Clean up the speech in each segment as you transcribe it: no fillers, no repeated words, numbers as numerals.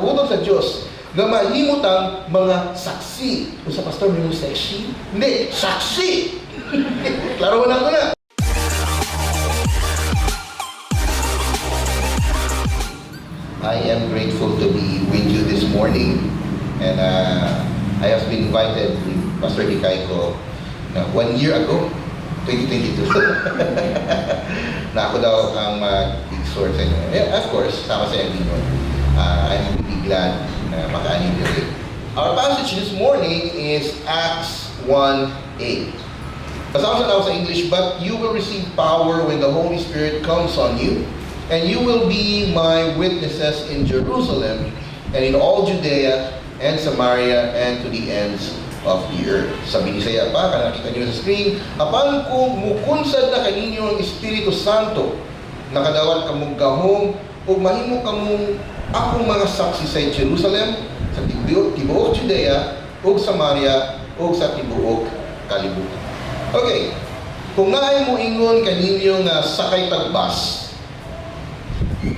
pagbubuton sa Dios nga mahimutang mga saksi. Kung sa pastor may saksi, hindi, saksi. Klaro na ito na. I am grateful to be with you this morning, and I have been invited with Pastor Hikay ko 1 year ago, 2022. Na ako daw ang mag-exhort sa inyo. Yeah, of course, sama sa inyo. I'm really glad na makaanib din. Our passage this morning is Acts 1:8. Basama na ako sa English, but you will receive power when the Holy Spirit comes on you, and you will be my witnesses in Jerusalem and in all Judea and Samaria and to the ends of the earth. Sabi ni Isaiah pa, nakita niyo sa screen, apan kung mukunsad na kaninyo ang Espiritu Santo, nakadawat kamong gahom, o mahimo kamong akong mga saksi sa Jerusalem, sa tibuok Judea, o Samaria, o sa tibuok kalibutan. Okay, kung naay mo ingon kaninyo nga sakay tagbas,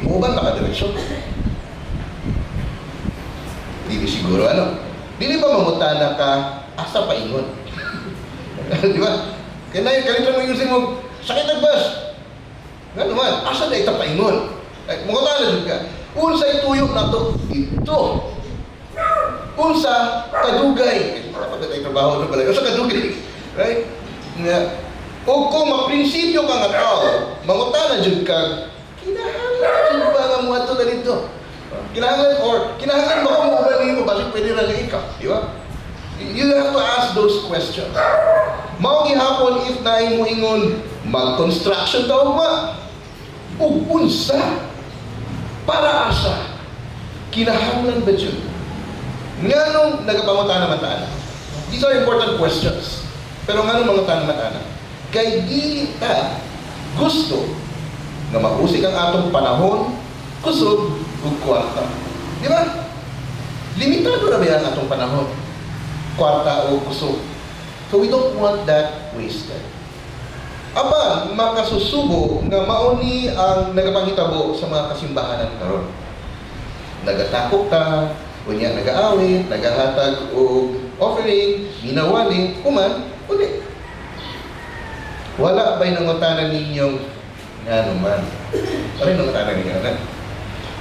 muuban nakadireksyon. Dili siguro dili ba mamutana ka asa pa ingon? Di ba? Kaya kalito mo yung mo, sakay tagbas. Nga naman, asa na ita pa ingon? Mungutana dyan ka. Unsay tuyok na to, ito. Unsa kadugay. Dapat na tayo trabaho na pala. Unsa kadugay. Right? Nga. O kung maprinsipyo ka nga tao, mangutana dyan ka, kinahanglan ba nga mga ito na dito? Kinahanglan ba kung mabali mo, bakit pwede na lang ikaw? Di ba? You have to ask those questions. Mao gihapon if naay mo ingon, mag-construction daw ba? O unsa? Para asa? Kinahanglan ba dyan? Nga nung nagapamata naman taana. These are important questions. Pero nga nung mga tanang kay di ta gusto na mahusik ang atong panahon, kusog, ug kwarta. Di ba? Limitado na ba yan atong panahon? Kwarta o kusog. So we don't want that wasted. Aba, makasusubo nga mauni ang nagapangitabo sa mga kasimbahanan karon. Nagatakok ta, unya nagaawit, nagahatag og offering, ginawali, kuman, uli. Wala ba'y nangutanan ninyong nga naman? Ano yung nangutanan ninyo na?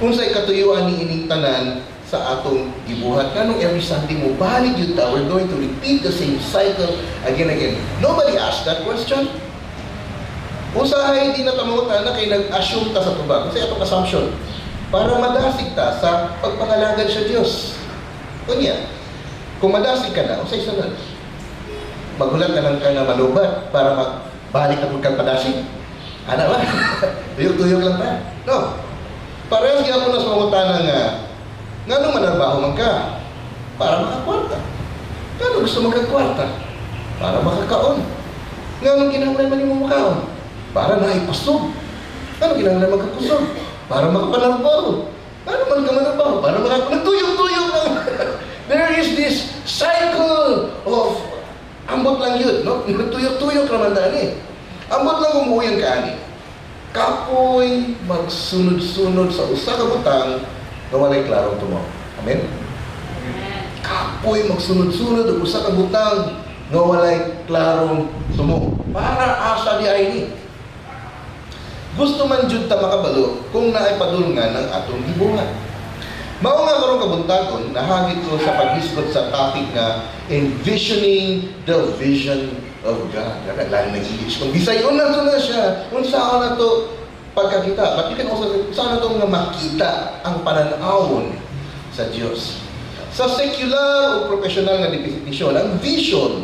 Kung sa'y katuyuan ni ining tanan sa atong gibuhat, kanong every Sunday mo, balik yun ta, we're going to repeat the same cycle again and again. Nobody asked that question. Usahay, hindi na tamutan na kayo nag-assume ta sa tubag. Kasi itong assumption, para madasig ta sa pagpangalagan sa Diyos. Kunya, kung madasig ka na, usay sunod. Magulat ka lang ka na malubat para magbalik na kung padasig. Ano ba? Tuyok-tuyok lang ta. No. Parehas kaya po na sa mga nga nung manarbaho man ka, para makakwarta. Kano gusto magkakwarta? Para makakaon. Nga nung kinahanglan man mo makaon? Para naipasog. Kano kinahanglan magkakusog? Para makapanarbaho. Kano man ka manarbaho? Para nagtuyok-tuyok lang. There is this cycle of ambot lang yun, no? Nagtuyok-tuyok naman daan Ambot lang umuwi ang kaani. Kapoy magsunod-sunod sa usa ka butang na walay klarong tumo. Amen? Kapoy magsunod-sunod sa usa ka butang na walay klarong tumo. Para asa di ay ni. Gusto man jud ta makabalo kung naay padulngan ng atong gibuhat. Mao nga karong kabuntagon nahagit ko sa paghisgot sa topic nga envisioning the vision of God. Lalo nag-English. Kung bisayon na ito na siya, kung saan na ito pagkakita. But you can also, saan na ito nga makita ang pananawon sa Diyos. Sa secular o professional na definisyon, ang vision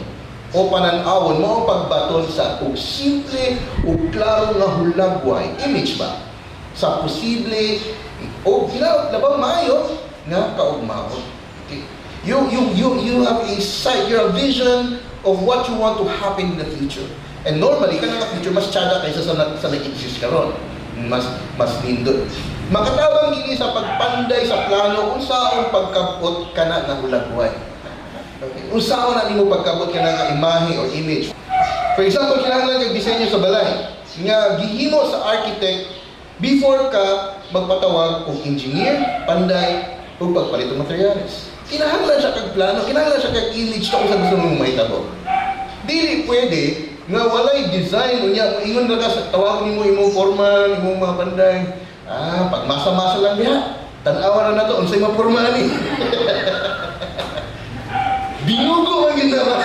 o pananawon mo ang pagbaton sa simple o klaro nga hulagway. Image ba? Sa posible o labang maayo nga kaugmaon. Okay. You have a sight, you have a vision of what you want to happen in the future. And normally, kanang future mas tsada kaysa sa nag-exist karon. Mas nindot. Makatabang gini sa pagpanday sa plano kung saan pagkabot ka na ng hulagway. Okay. Kung saan na mo pagkabot ka na ng imahe or image. For example, kinahanglan kag disenyo sa balay. Nga gihimo sa architect before ka magpatawag og engineer, panday, o pagpalit ng materials. Kinahanglan siya kag plano, kinahanglan siya kag image kung sa gusto mong mahitabo. Dili pwede nga walay design unya ingon ra ka sa tawag nimo imong forma, imong mga panday. Pag masa-masa lang diha, tan-awa na nato unsay maporma ani. Binugo ang ginawa.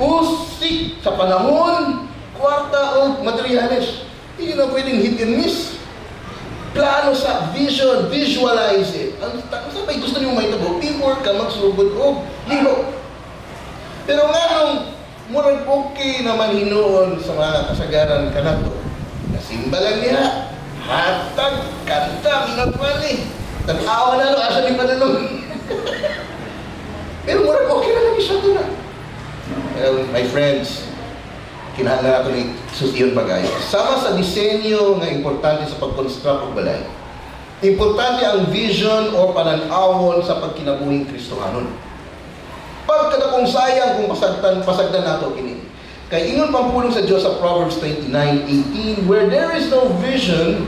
Usik sa panahon, kwarta o materials. Hindi na pwedeng hit and miss. Plano sa vision, visualize it. Ang sabay gusto niyo mahitabo before ka magsugod o lilo. Pero nga nung murag okay naman hinoon sa mga kasagaran ka na to. Nasimba lang niya. Hatag, kanta, minagwali. Tag-awa na no, asa ni panalong. Pero murag okay na lang isa to na. My friends, kinahanglan nato ni susiyon bagay. Sama sa disenyo nga importante sa pag-construct og balay. Importante ang vision o panan-awon sa pagkinabuhing Kristohanon. Pagkada kung sayang kung pasagdan nato kini. Kay ingon pampulong sa Dios sa Proverbs 29:18, where there is no vision,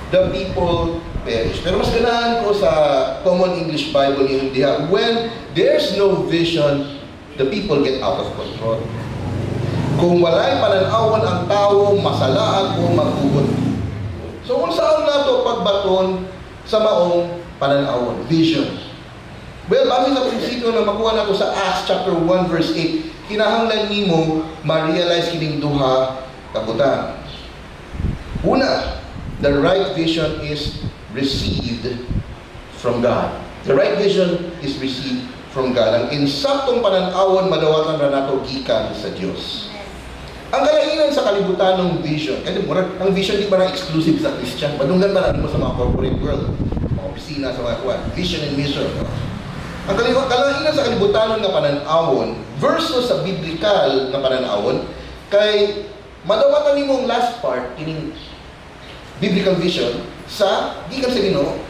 the people perish. Pero mas ganahan ko sa Common English Bible yung diha, when there's no vision, the people get out of control. Kung walay panan-awon ang tao, masalaan o maghugot. So kung saan nato pagbaton sa maong panan-awon, vision. Well, base sa prinsipyo na makuha nato sa Acts chapter 1 verse 8, kinahanglan nimo ma-realize kining duha kabutan. Una, the right vision is received from God. The right vision is received from God. Ang insaktong panan-awon madawatan ra nato gikan sa Dios. Ang kalainan sa kalibutan ng vision, kasi murag ang vision di ba na exclusive sa Christian? Madunggan ba natin mo sa mga corporate world, mga opisina, sa mga kuwan, vision and mission. Ang kalainan sa kalibutan ng panan-awon versus sa biblical na panan-awon, kay madawatan nimong last part kining biblical vision sa gikan sa Ginoo,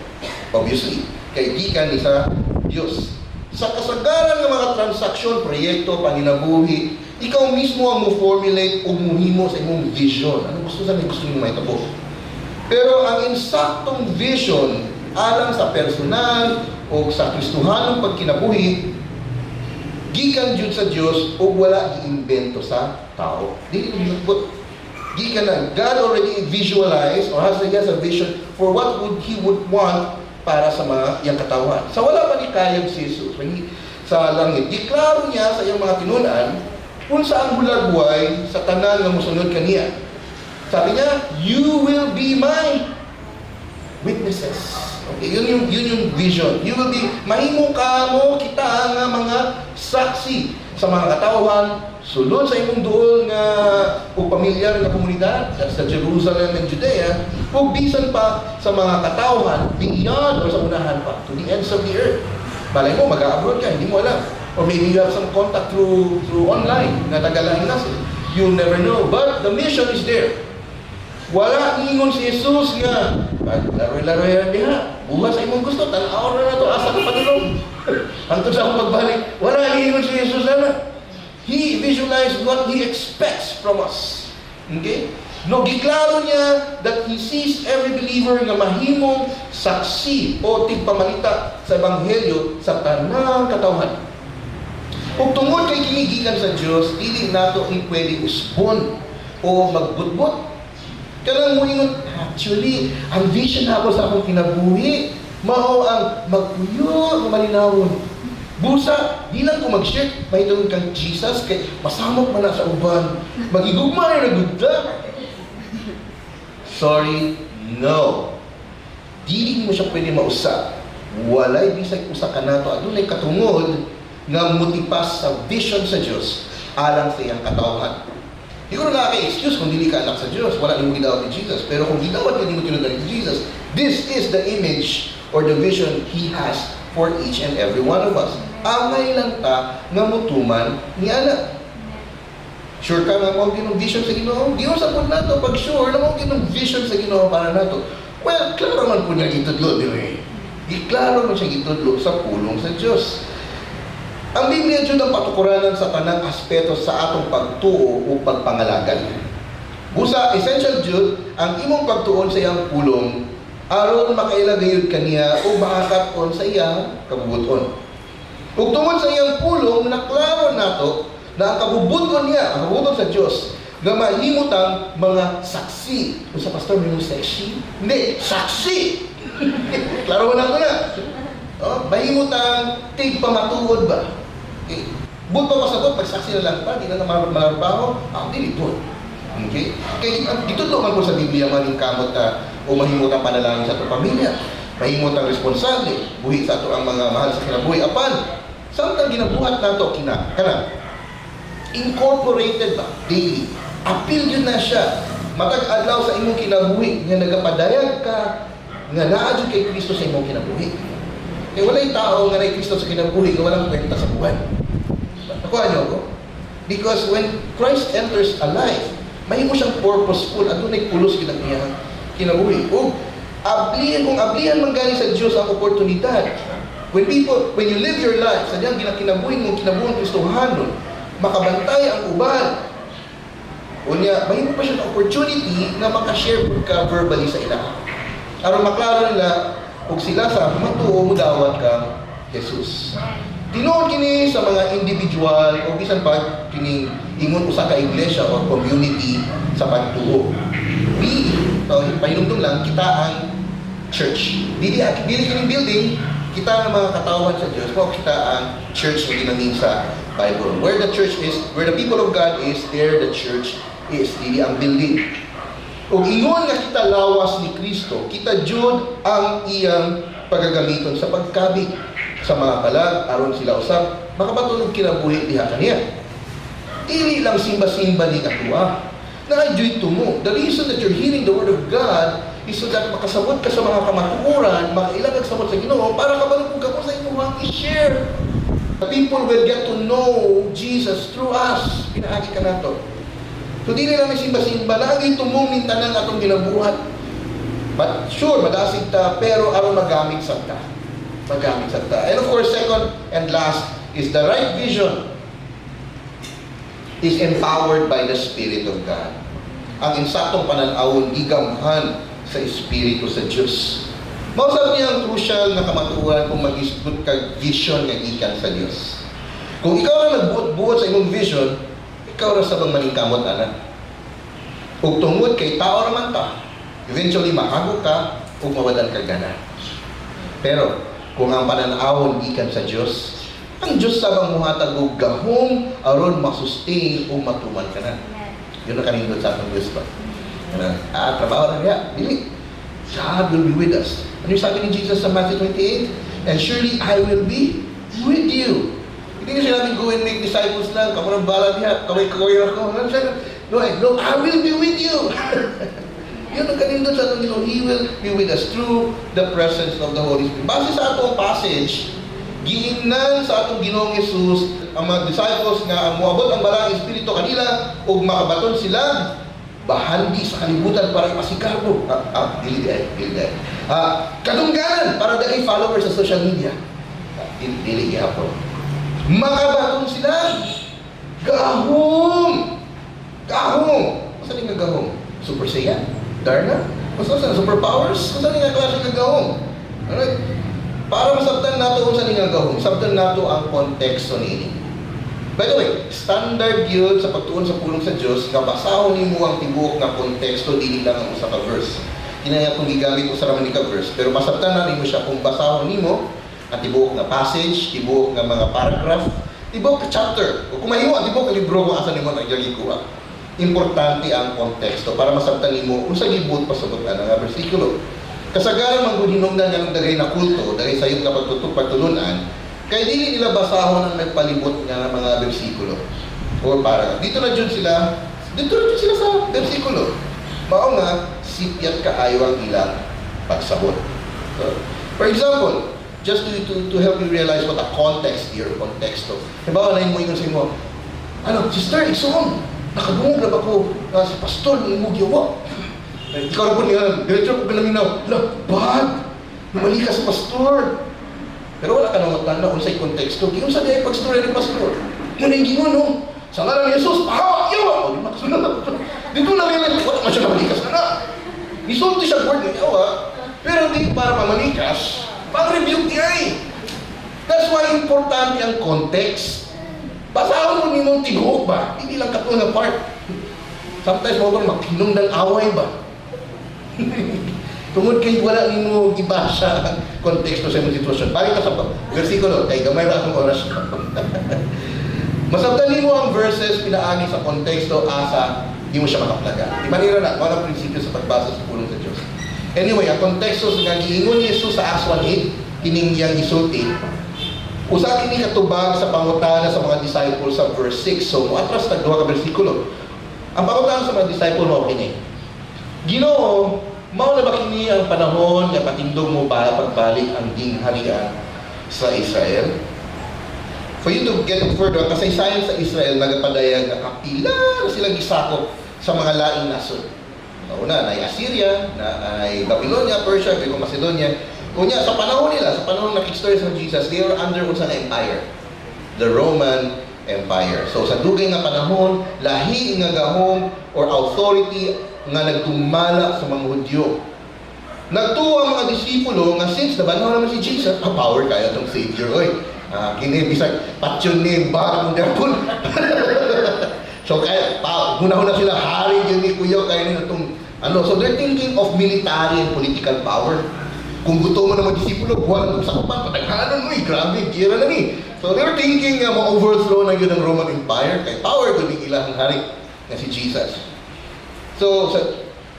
obviously, kay gikan ni sa Dios. Sa kasagaran ng mga transaksyon, proyekto, panginabuhi, ikaw mismo ang mo-formulate o muhimo sa imong vision. Ano gusto nyo mahitabo? Pero ang insaktong vision alang sa personal o sa Kristohanong pagkinabuhi, gikan jud sa Dios o wala giimbento sa tao. Dili nilutbot. Gikan na God already visualized or has a vision for what He would want para sa mga iyang katawan. Sa wala pa ni kayang si Jesus sa langit, diklaro niya sa iyang mga tinunan kung saan hulagway sa tanan nga mosunod kaniya. Sabi niya, you will be my witnesses. Okay, yun yung vision. You will be, mahimo ka mo, kita nga mga saksi sa mga katawhan, sulod sa imong duol nga o pamilyar nga komunidad sa Jerusalem and Judea, o bisan pa sa mga katawhan beyond or sa unahan pa, to the ends of the earth. Balay mo, mag-abroad ka, hindi mo alam. Or maybe you have some contact through online na tagalahin nasa. You'll never know. But the mission is there. Wala ingon si Jesus nga, laro-laro yan diha. Buha sa imong gusto, tanaw na to, asa ka padulong. Hangtod sa akong pagbalik, wala ingon si Jesus na. He visualized what He expects from us. Okay? No, giklaro niya that He sees every believer nga mahimong saksi o tigpamalita sa Ebanghelyo sa tanang katawhan. Kung tungod kay kinigikan sa Diyos, dili nato ang pwede usbon o magbutbot. Kailangan mo ingon, actually, ang vision ako sa akong kinabuhi, mao ang magpuyo, malinawon. Busa, di lang ko mag-share, mahitungin kang Jesus, kay masamok man na sa uban, magigugma na nagudda. Sorry, no. Dili mo siya pwede mausap. Walay bisag usa ka nato, adunay katungod nga motipas sa vision sa Dios alang sa iyang katawhan. Di ko na excuse kung dili ka anak sa Diyos, wala nimo gidawat ni Jesus. Pero kung gidawat ka, di mo tinudan ni Jesus, this is the image or the vision He has for each and every one of us. Amay lang ta nga mutuman ni anak. Sure ka nga mo ginong vision sa Ginoo? Ginoo sa pud nato pag sure na mo ginong vision sa Ginoo para nato. Well, klaro man po niya gitudlo, di ba? Giklaro man siya gitudlo sa pulong sa Diyos. Ang Biblia jud ang patukuranan sa tanang aspeto sa atong pagtuo o pagpangalagan. Busa essential jud ang imong pagtuon sa iyang pulong aron makailagayod kaniya o makakat-on sa iyang kabubuton. Ug tungod sa iyang pulong, naklaro nato na ang kabubuton niya, ang kabubuton sa Dios, nga mahimutang mga saksi. Kung sa pastor, may sexy? Hindi, saksi! Klaro na ko na. Mahimutang tigpamatuod ba? Okay. But pa masagot, magsaksi na lang pa, di na malarbaho, dili po. Okay? Kaya dito man po sa Biblia maning kamot na o mahimutang panalangin sa ato pamilya, mahimutang responsable, buhi sa ato ang mga mahal sa kinabuhi. Apan, samtang ginabuhat nato kana incorporated ba daily, appeal yun na siya, matag adlaw sa imong kinabuhi nga nagapadayag ka nga naa jud kay Kristo sa imong kinabuhi. Kaya walay tao nga nay Kristo sa kinabuhi nga walang kwenta sa buhay. Nakuha niyo ko? Because when Christ enters a life, mahimo siyang purposeful at dunay pulos kinang iyang kinabuhi. O kung ablihan man gani sa Dios ang oportunidad. When you live your life, sa diyang kinabuhi mong kinabuhi Kristohanon, makabantay ang uban. Unya, mahimo pa siyang opportunity na makashare ka verbally sa ila. Aron maklaro nila kung sila sa matuo mo dawat kang Jesus. Tinuod kini sa mga individual o bisan pa kining ingon usa ka iglesia o community sa pagtuo. Pahinumdum lang kita ang church. Dili kining building, kita ang mga katawan sa Dios. Mao kita ang church na ginamin sa Bible. Where the church is, where the people of God is, there the church is. Dili ang building. Kung ingon nga kita lawas ni Kristo, kita jud ang iyang pagagamiton sa pagkabi sa mga kalag, aron sila usab makapatulog kinabuhi diha kaniya. Dili lang simba-simba ni katua. Na-enjoy to mo. The reason that you're hearing the Word of God is so that makasabot ka sa mga kamatuoran, makailang nagsabot sa Ginoo, para kabalog ka sa inyong i-share. The people will get to know Jesus through us. Pinaagi ka na to. So dili lang may simba-simba, na-enjoy to mo mintanan atong ginabuhat. But sure, madasig ta, pero aron magamit sa ta. Magamit sa ta. And of course, second and last is the right vision is empowered by the Spirit of God. Ang insatong pananawon gigamhan sa Espiritu sa Diyos. Mausap niya ang crucial na kamatuoran kung mag-isgot kag vision nga gikan sa Diyos. Kung ikaw na nagbuot-buot sa imong vision, ikaw ra sa bang maningkamot ana. Ug tungod kay tao raman ta, eventually mahago ka ug mawalan ka gana. Pero kung ang pananawon gikan sa Diyos, ang Diyos sabang muhatag og gahom aron masustain o matuman ka na. Yun ang kanindot sa atong Diyos ba? Trabaho na niya. Dili. God will be with us. Ano yung sabi ni Jesus sa Matthew 28? And surely I will be with you. Hindi niya sinabi, go and make disciples lang. Kamu ng bala niya. Kaway-kaway ako. No, I will be with you. Yun ang kanindot sa atong Ginoo. He will be with us through the presence of the Holy Spirit. Base sa atong passage, giingnan sa atong Ginoong Hesus ang mga disciples nga ang moabot ang balang espiritu kanila ug makabaton sila bahandi sa kalibutan para ipasikarbo. Dili. Kadungganan para dagay followers sa social media. Dili gihapon. Makabaton sila. Gahom. Asa ni nga gahom? Super Saiyan? Darna? Asa sa superpowers? Asa ni nga klase nga gahom? Alright? Para masabtan nato kung saan nga gahom, sabtan nato ang konteksto niini. By the way, standard yun sa pagtuon sa pulong sa Diyos, nga basahon nimo ang tibuok nga konteksto, dili lang ang usa ka verse. Kinaya kung gigamit ko sa raman ka verse, pero masabtan na nimo siya kung basahon nimo ang tibuok nga passage, tibuok nga mga paragraph, tibuok ka chapter, o kung mahimo ang tibuok nga libro kung asa nimo ang gikuha. Importante ang konteksto para masabtan nimo unsa gibut pasabot nga bersikulo. Kasagaran mangguhinungdan nga ng dagay na kulto, dagay sayop na pagtulunan, kaya dili nila basahon ang nagpalibot nga mga bersikulo. Or para, dito na dyan sila sa bersikulo. Mao nga, sipyat kaayo ang ilang pagsabot. So, for example, just to help you realize what a context here, konteksto. Halimbawa na mo ingon sa imo, sister, igsoon, nakabungog na ba ko si pastor ni imo giwa? Ikaw na po niya, diretso ko galaminaw, bad, numali ka sa pastor. Pero wala ka nang matanda kung sa'y konteksto. Di yung sa diay pag-story ni pastor. Yun ang gingon, no? Sa ngalan ni Jesus, yawa! O, di makasunod na. Dito na rin, wala man siya namalikas na na. Isulti siya word ng yawa. Pero di para pamanikas, pang-rebuke niya eh. That's why importante ang context. Basahon mo ni mong tiguok ba? Hindi lang katulad na part. Sometimes mo bang magkinong ng away ba? Tungod kay wala ni mo ibasa ang konteksto sa imong sitwasyon. Balik ka sa versikulo, kay gamay ra akong oras. Masabtan mo ang verses pinaagi sa konteksto asa di mo siya makaplaga. Di manira na, kung anong prinsipyo sa pagbasa sa pulong sa Diyos. Anyway, ang konteksto nga giingon ni Jesus sa Acts 1:8, kining iyang gisulti, usa kini katubag sa pangutana sa mga disciples sa verse 6. So, atras tag duha ka bersikulo. Ang pangutana sa mga disciples mo kini, Ginoo, mao na ba kini ang panahon nga patindog mo ba pagbalik ang gingharian sa Israel? For you to get further, ang kasaysayan sa Israel nagapadayag na kapila na silang gisakop sa mga laing nasod. Una, na ay Assyria, na ay Babylonia, Persia, Greco Macedonia. Kunya, sa panahon nila, sa panahon na kick-story sa Jesus, they were under unsa na empire. The Roman Empire. So, sa dugay nga panahon, lahi nga gahom or authority nga nagtumala sa mga Hudyo. Nagtuwa ang mga disipulo nga since nabanaw naman si Jesus, power kaya itong Savior. Oy, kini bisag patyon ni bakong derpon. So kaya hunahuna sila hari yun ni kuya kaya nila itong so they're thinking of military and political power. Kung gusto mo na mga disipulo, buwan mo sa kapan, pataghanan mo grabe, gira na ni. So they were thinking ma-overthrow na yun ang Roman Empire, kaya power yun yung ilang hari na si Jesus. So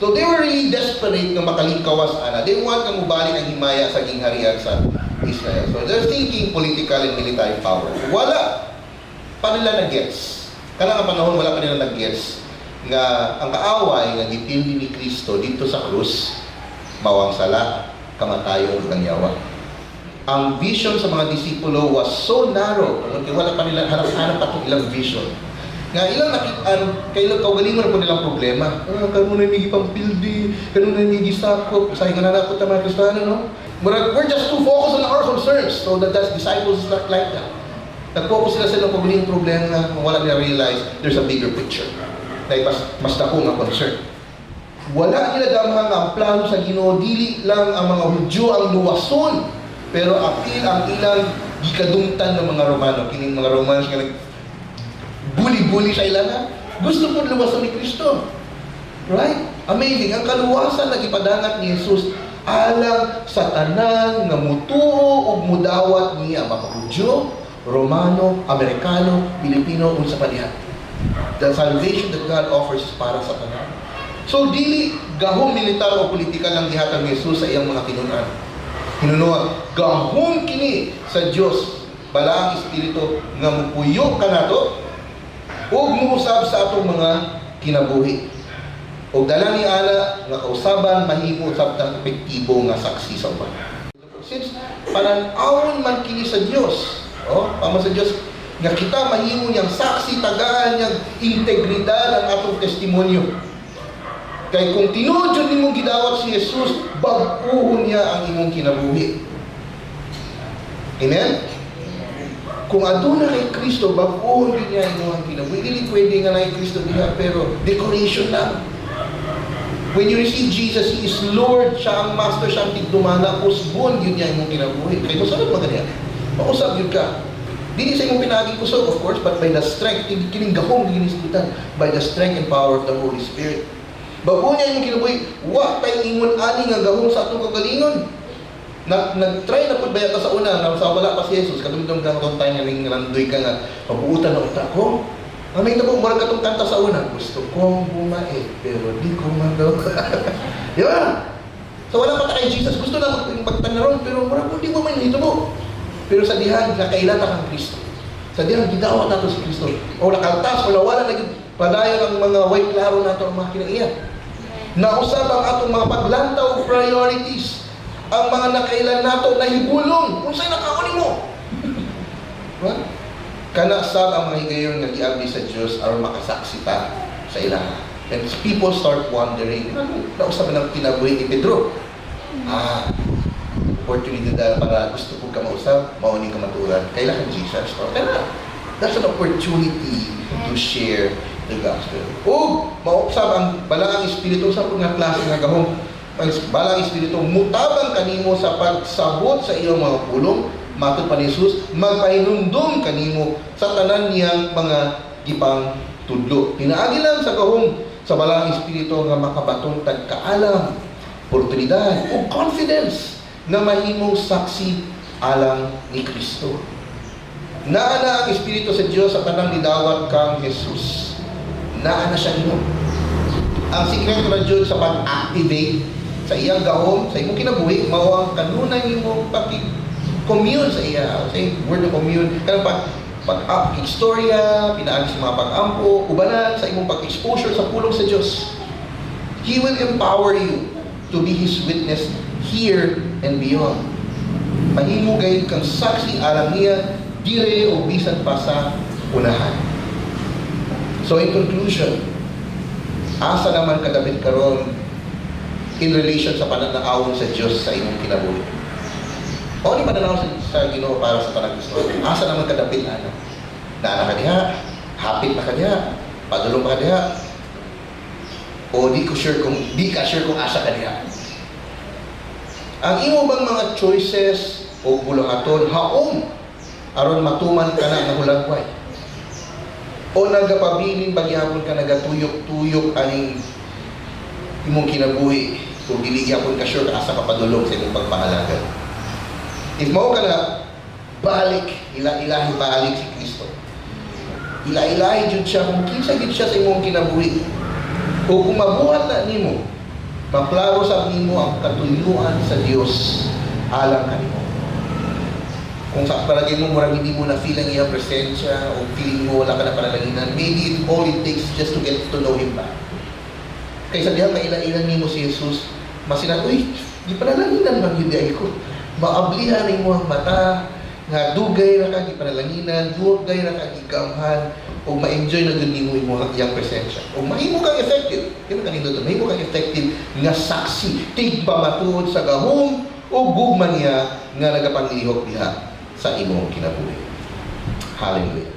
they were really desperate na makalingkawas ana. They want na mubalik ang himaya sa gingharian sa Israel. So they're thinking political and military power. Wala pa nila nag-gets. Kana nga panahon wala pa nila nag-gets nga ang kaaway nga gipindi ni Kristo dito sa krus mawang sala, kamatayon ug kanyawa. Ang vision sa mga disipulo was so narrow. Kaya wala pa nila hanap-hanap pa itong ilang vision. Nga ilang nakitaan, kailang kaugalingon po nilang problema. Kaya mo na yung pampildi, kaya mo na yung gisakop, sa hinga na po mga Kristiyano, no? We're just too focused on our concerns. So that disciples is not like that. Nag-focus sila sa ilang kaugalingong problema kung wala nila realize there's a bigger picture. Dahil mas dako nga concern. Wala nila damang ang plano sa Ginoo, dili lang ang mga Hudyo ang luwason. Pero apil ang ilang gikadungtan ng mga Romano. Kining mga Romans nga buli-buli sa ilangan. Gusto po luwasan ni Kristo. Right? Amazing. Ang kaluwasan na ipadangat ni Jesus alang sa tanan nga mutuo o mudawat niya mga Hudyo, Romano, Amerikano, Pilipino, unsa pa diha. The salvation that God offers is para sa tanan. So, dili gahom militar o politikal lang gihatag ni Jesus sa iyang mga tinunan. Hinunuan, gahom kini sa Dios balaang espiritu nga mupuyo kanato ug muusab sa atong mga kinabuhi. Ug dala ni ana nga kausaban mahimo sabtang epektibo nga saksi sa uban. Since panan-awon man kini sa Dios, pama sa Dios nga kita mahimo niyang saksi tagaan niyang integridad ang atong testimonyo. Kay kung tinuod yun nimong gidawat si Jesus, bag-uhon niya ang imong kinabuhi. Amen? Kung aduna kay Kristo, bag-uhon din niya imong kinabuhi. Dili pwede nga na kay Kristo niya, pero decoration lang. When you receive Jesus, He is Lord, siya ang Master, siya ang tigdumana, usbon yun niya imong kinabuhi. Kaya masalap mga ganyan. Mausap yun ka. Dili sa imong pinaging kusog, of course, but by the strength, kining gahong giniskutan, by the strength and power of the Holy Spirit. Bago niya yung kinabuhi, wa tayo ingon ani nga gahong sa atong kagalingon. Nag-try na po ba yata sa una, na sa wala pa si Jesus, katulad ka itong tayo nga ning randoy ka nga, mabuutan na utak ko. Ang may ito po, marag katong kanta sa una, gusto kong bumait, pero di ko magaw. Di ba? So wala pa tayo Jesus, gusto na magtanaron, pero marag kung di mo man ito mo. Pero sa dihan, nakailata kang Kristo. Sa dihan, gidawat nato si Kristo. O nakaltas, o nawala na padayon ang mga white klaro nato ang mga kinaiya. Nausab ang atong mga paglantaw priorities. Ang mga nakailan nato nahibulong. Kung sa'yo nakakunin mo. Right? Kana sab ang mga higayon nga giabdi sa Dios aron makasaksi ta sa ilaha. And people start wondering, nausab ng kinabuhi ni Pedro. Opportunity dahil para gusto ko ka mausab, mauning ka maturan. Kailangan Jesus. Kaya that's an opportunity to share the gospel. O mausab ang balaang espiritu sa nga klase nga gahom ang balang espiritu mutabang kanimo sa pagsabot sa iyong mga pulong, matod pa ni Jesus, magpahinumdum kanimo sa tanan niyang mga gipang tudlo. Pinaagi lang sa gahom sa balang espiritu nga makabaton tag kaalam, oportunidad o confidence nga mahimong saksi alang ni Kristo. Naana ang espiritu sa Dios sa tanang nidawat kang Jesus. Naana siya nimo. Ang sikreto na Dios sa pag-activate sa iyang gahom, sa imong kinabuhi, mao ang kanunay nimo pag-commune sa iya, sa word of commune, kanang pag-istorya, pinaagi sa mga pag-ampo, ubanan sa imong pag-exposure sa pulong sa Dios. He will empower you to be His witness here and beyond. Mahimo gayud kang saksi alang niya dire o bisan pa sa unahan. So in conclusion, asa naman kadapit karon in relation sa pananaawon sa Diyos sa imong kinabuhi? O ni pananaw sa Ginoo para sa tanang Kristo? Asa naman kadapit ana? Naana ka diha? Hapit na ka diha? Padulong pa ka diha? O di ka sure kung asa ka diha? Ang imo bang mga choices o bulahaton haom aron matuman ka na nga hulagway? O nagapabilin bagyapon ka nagatuyok-tuyok aning imong kinabuhi kung dili gyapon ka sure asa ka padulong sa imong pagpangalaga? If mao ka na, balik, ilahi balik si Kristo. Ilahi jud siya kung kinsa gid siya sa imong kinabuhi. O kung mabuhat na nimo, maklaro sa nimo ang katuyuan sa Dios alang kanimo. Kung sa palagay mo murag hindi mo na feel ang iyang presensya o feeling mo wala ka na panalanginan, maybe all it takes just to get to know Him ba. Kaysa diha kailan nimo si Jesus, masinan, uy, di panalanginan bang yun ko. Maablihan mo ang mata, nga dugay na ka, di panalanginan, dugay na ka, ikamhan, o ma-enjoy na dun mo iyang presensya. O mahimo kang effective, yun ang kanino doon, mahimo kang effective nga saksi, tigpamatuod sa gahom, o gugman niya nga nagapanglihok diha sa imong kinabuhi. Hallelujah.